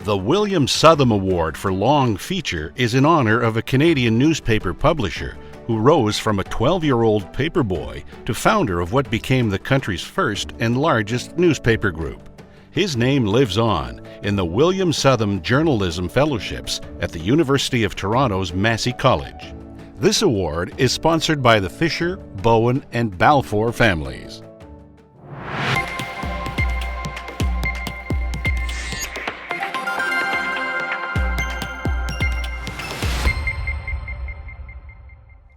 The William Southam Award for Long Feature is in honor of a Canadian newspaper publisher who rose from a 12-year-old paperboy to founder of what became the country's first and largest newspaper group. His name lives on in the William Southam Journalism Fellowships at the University of Toronto's Massey College. This award is sponsored by the Fisher, Bowen, and Balfour families.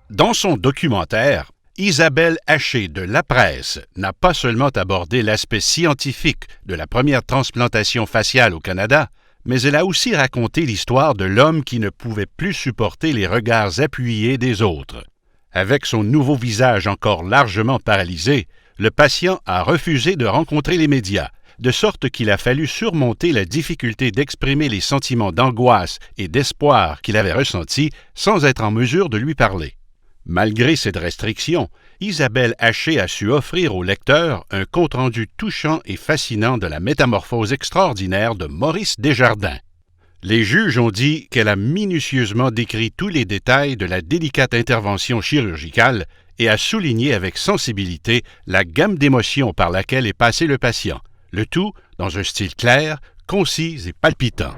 Dans son documentaire, Isabelle Haché de La Presse n'a pas seulement abordé l'aspect scientifique de la première transplantation faciale au Canada, mais elle a aussi raconté l'histoire de l'homme qui ne pouvait plus supporter les regards appuyés des autres. Avec son nouveau visage encore largement paralysé, le patient a refusé de rencontrer les médias, de sorte qu'il a fallu surmonter la difficulté d'exprimer les sentiments d'angoisse et d'espoir qu'il avait ressentis sans être en mesure de lui parler. Malgré cette restriction, Isabelle Haché a su offrir au lecteur un compte-rendu touchant et fascinant de la métamorphose extraordinaire de Maurice Desjardins. Les juges ont dit qu'elle a minutieusement décrit tous les détails de la délicate intervention chirurgicale et a souligné avec sensibilité la gamme d'émotions par laquelle est passé le patient, le tout dans un style clair, concis et palpitant.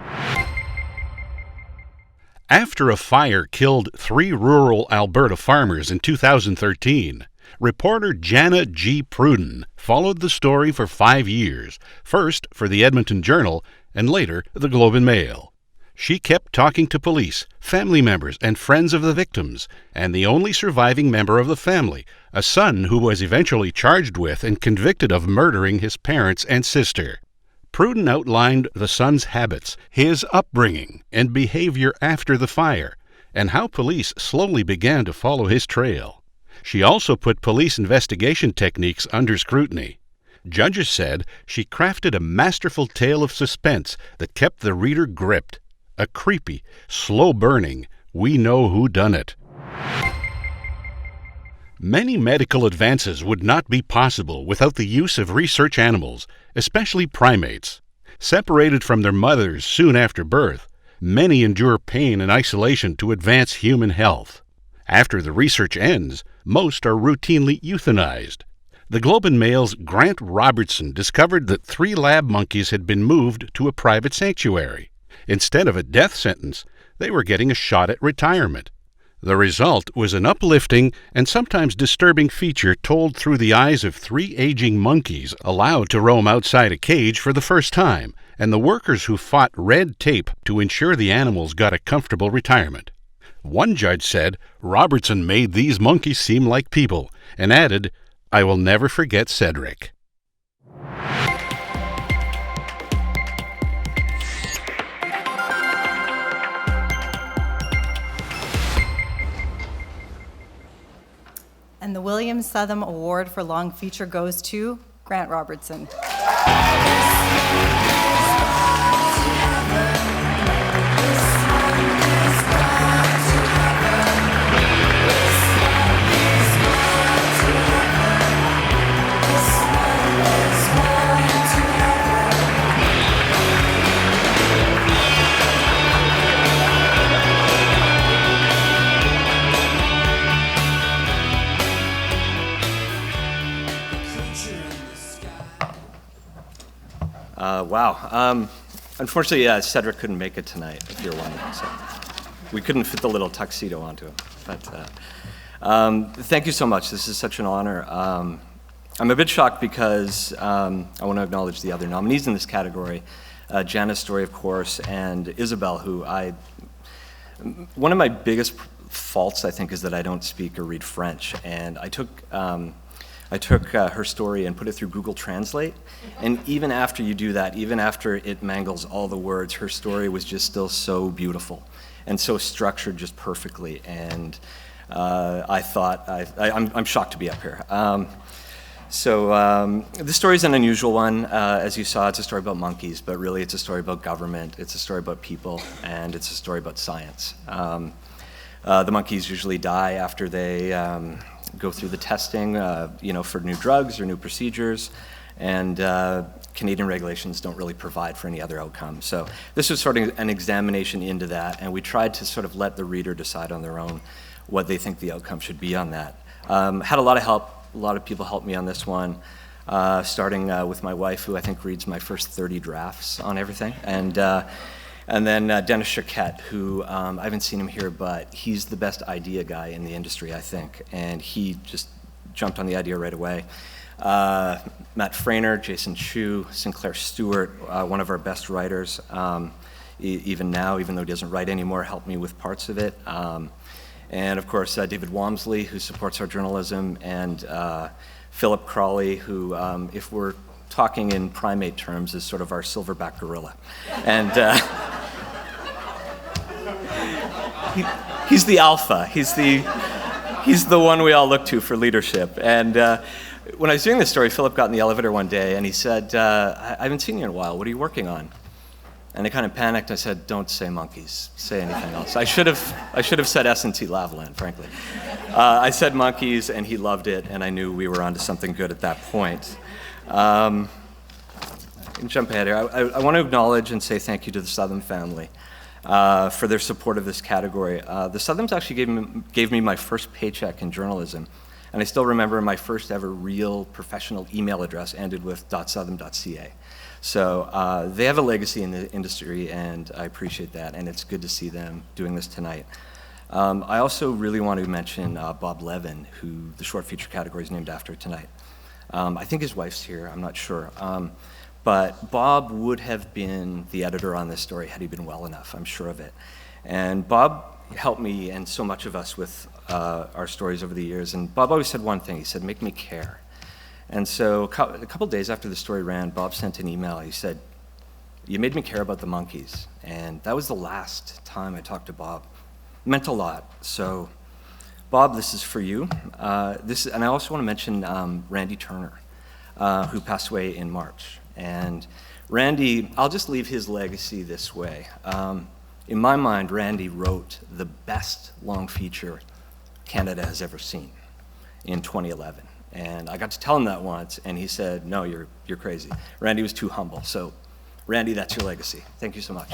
After a fire killed 3 rural Alberta farmers in 2013, reporter Jana G. Pruden followed the story for 5 years, first for the Edmonton Journal and later the Globe and Mail. She kept talking to police, family members, and friends of the victims, and the only surviving member of the family, a son who was eventually charged with and convicted of murdering his parents and sister. Pruden outlined the son's habits, his upbringing, and behavior after the fire, and how police slowly began to follow his trail. She also put police investigation techniques under scrutiny. Judges said she crafted a masterful tale of suspense that kept the reader gripped. A creepy, slow-burning, we know who done it. Many medical advances would not be possible without the use of research animals, especially primates. Separated from their mothers soon after birth, many endure pain and isolation to advance human health. After the research ends, most are routinely euthanized. The Globe and Mail's Grant Robertson discovered that 3 lab monkeys had been moved to a private sanctuary. Instead of a death sentence, they were getting a shot at retirement. The result was an uplifting and sometimes disturbing feature told through the eyes of 3 aging monkeys allowed to roam outside a cage for the first time, and the workers who fought red tape to ensure the animals got a comfortable retirement. One judge said Robertson made these monkeys seem like people, and added, "I will never forget Cedric." And the William Southam Award for Long Feature goes to Grant Robertson. Wow. Unfortunately, Cedric couldn't make it tonight, if you're wondering. So we couldn't fit the little tuxedo onto him. But thank you so much. This is such an honor. I'm a bit shocked because I want to acknowledge the other nominees in this category, Jana's story, of course, and Isabelle, who one of my biggest faults, I think, is that I don't speak or read French. And I took her story and put it through Google Translate, and even after you do that, even after it mangles all the words, her story was just still so beautiful and so structured just perfectly. And I thought, I'm shocked to be up here. This story is an unusual one. As you saw, it's a story about monkeys, but really it's a story about government, it's a story about people, and it's a story about science. The monkeys usually die after they go through the testing, for new drugs or new procedures, and Canadian regulations don't really provide for any other outcome. So this was sort of an examination into that, and we tried to sort of let the reader decide on their own what they think the outcome should be on that. Had a lot of help. A lot of people helped me on this one, starting with my wife, who I think reads my first 30 drafts on everything, and then Dennis Choquette, who I haven't seen him here, but he's the best idea guy in the industry, I think, and he just jumped on the idea right away. Matt Frainer, Jason Chu, Sinclair Stewart, one of our best writers, even now, even though he doesn't write anymore, helped me with parts of it. And of course, David Walmsley, who supports our journalism, and Philip Crawley, who, if we're talking in primate terms, is sort of our silverback gorilla. And he's the alpha. He's the one we all look to for leadership. And when I was doing this story, Philip got in the elevator one day, and he said, I haven't seen you in a while. What are you working on? And I kind of panicked. I said, don't say monkeys. Say anything else. I should have said S&T Lavalin, frankly. I said monkeys, and he loved it, and I knew we were onto something good at that point. I can jump ahead here. I want to acknowledge and say thank you to the Southam family for their support of this category. The Southams actually gave me my first paycheck in journalism, and I still remember my first ever real professional email address ended with .southam.ca. So they have a legacy in the industry, and I appreciate that, and it's good to see them doing this tonight. I also really want to mention Bob Levin, who the short feature category is named after tonight. I think his wife's here, I'm not sure. But Bob would have been the editor on this story had he been well enough, I'm sure of it. And Bob helped me and so much of us with our stories over the years. And Bob always said one thing, he said, make me care. And so a couple days after the story ran, Bob sent an email. He said, you made me care about the monkeys. And that was the last time I talked to Bob. It meant a lot. So Bob, this is for you. And I also want to mention Randy Turner, who passed away in March. And Randy, I'll just leave his legacy this way. In my mind, Randy wrote the best long feature Canada has ever seen in 2011. And I got to tell him that once, and he said, no, you're crazy. Randy was too humble. So, Randy, that's your legacy. Thank you so much.